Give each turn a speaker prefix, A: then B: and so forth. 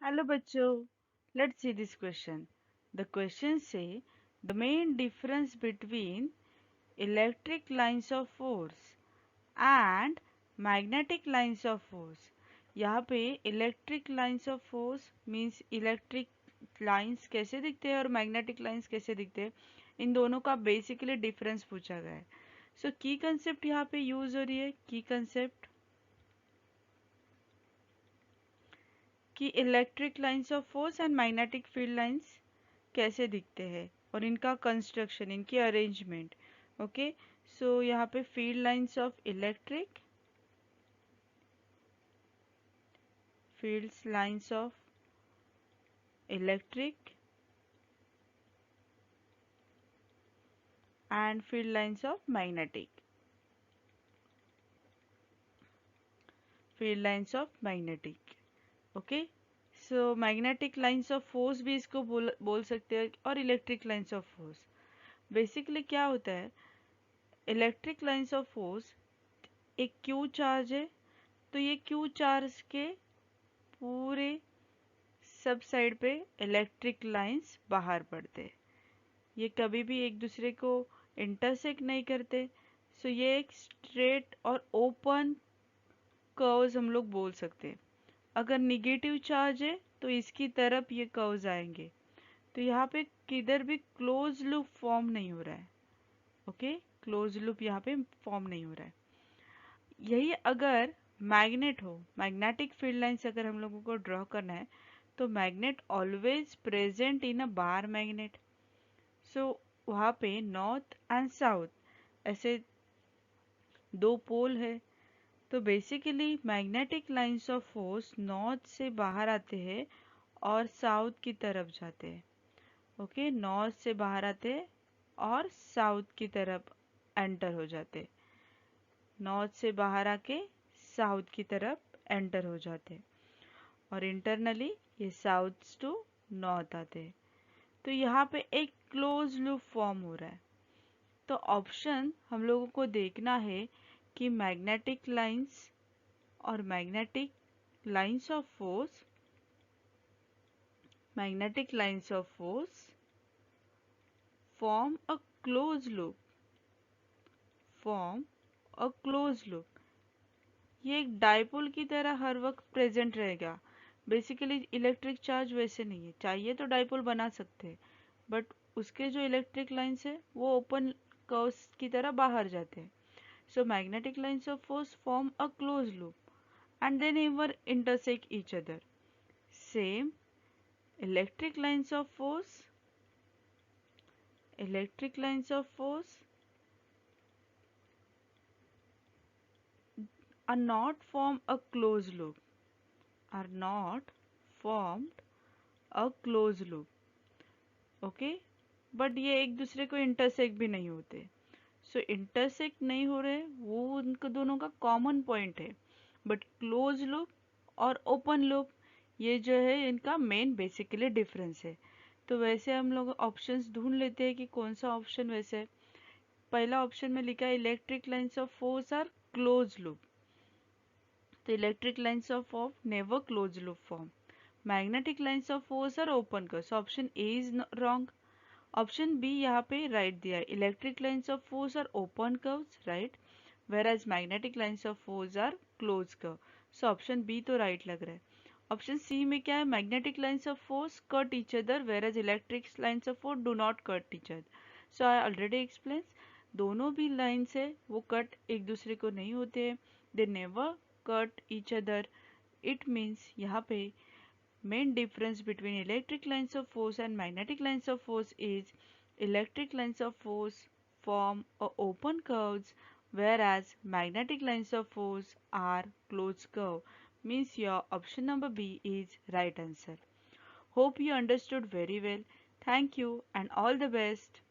A: Hello bachcho, let's see this question. The question say the main difference between electric lines of force and magnetic lines of force. यहाँ पे electric lines of force means electric lines कैसे दिखते हैं और magnetic lines कैसे दिखते हैं, इन दोनों का बेसिकली डिफरेंस पूछा गया है. सो की कंसेप्ट यहाँ पे यूज हो रही है. की कंसेप्ट कि electric lines of force and magnetic field lines कैसे दिखते हैं और इनका कंस्ट्रक्शन, इनकी अरेंजमेंट. ओके, सो यहाँ पे field lines of electric, fields lines of electric and field lines of magnetic, field lines of magnetic. Okay, so magnetic lines of force भी इसको बोल सकते हैं और electric lines of force. Basically क्या होता है, इलेक्ट्रिक लाइंस ऑफ फोर्स एक क्यू चार्ज है, तो ये क्यू चार्ज के पूरे सब साइड पे इलेक्ट्रिक लाइंस बाहर पड़ते हैं. ये कभी भी एक दूसरे को इंटरसेक्ट नहीं करते. सो ये एक स्ट्रेट और ओपन कर्व्स हम लोग बोल सकते हैं. अगर निगेटिव चार्ज है तो इसकी तरफ ये कर्व्स आएंगे. तो यहाँ पे किधर भी क्लोज लूप फॉर्म नहीं हो रहा है. ओके, क्लोज लूप यहाँ पे फॉर्म नहीं हो रहा है. यही अगर मैग्नेट हो, मैग्नेटिक फील्ड लाइंस अगर हम लोगों को ड्रॉ करना है, तो magnet always present in a bar magnet. So वहाँ पे नॉर्थ एंड साउथ ऐसे दो पोल है. तो basically magnetic lines of force north से बाहर आते हैं और साउथ की तरफ जाते हैं. ओके, नॉर्थ से बाहर आते हैं और साउथ की तरफ एंटर हो जाते हैं. नॉर्थ से बाहर आके साउथ की तरफ एंटर हो जाते हैं और इंटरनली ये साउथ टू नॉर्थ आते हैं. तो यहाँ पे एक क्लोज लूप फॉर्म हो रहा है. तो ऑप्शन हम लोगों को देखना है कि मैग्नेटिक लाइंस और magnetic lines of force, magnetic lines of force form a closed loop, form a closed loop. ये एक डाइपोल की तरह हर वक्त प्रेजेंट रहेगा. बेसिकली इलेक्ट्रिक चार्ज वैसे नहीं है, चाहिए तो डाइपोल बना सकते हैं, बट उसके जो इलेक्ट्रिक लाइंस है वो ओपन कर्व्स की तरह बाहर जाते हैं. So magnetic lines of force form a close loop and they never intersect each other. Same, electric lines of force, electric lines of force are not form a closed loop, are not formed a closed loop. Okay, but ये एक दूसरे को intersect भी नहीं होते. सो intersect नहीं हो रहे, वो उनको दोनों का कॉमन पॉइंट है. बट क्लोज लूप और ओपन लूप, ये जो है इनका मेन बेसिकली डिफरेंस है. तो वैसे हम लोग ऑप्शंस ढूंढ लेते हैं कि कौन सा ऑप्शन वैसे है. पहला ऑप्शन में लिखा है electric lines of force are close loop. तो electric lines of force never close loop form. Magnetic lines of force are open curve. So option A is wrong. Option B यहाँ पे right दिया है, electric lines of force are open curves, right, whereas magnetic lines of force are closed curve. So option B तो right लग रहा है. Option C में क्या है, magnetic lines of force cut each other whereas electric lines of force do not cut each other. So I already explain, दोनों भी lines है वो कट एक दूसरे को नहीं होते हैं. They never cut each other. It means यहाँ पे main difference between electric lines of force and magnetic lines of force is electric lines of force form a open curves, whereas magnetic lines of force are closed curve. Means your option number B is right answer. Hope you understood very well. Thank you and all the best.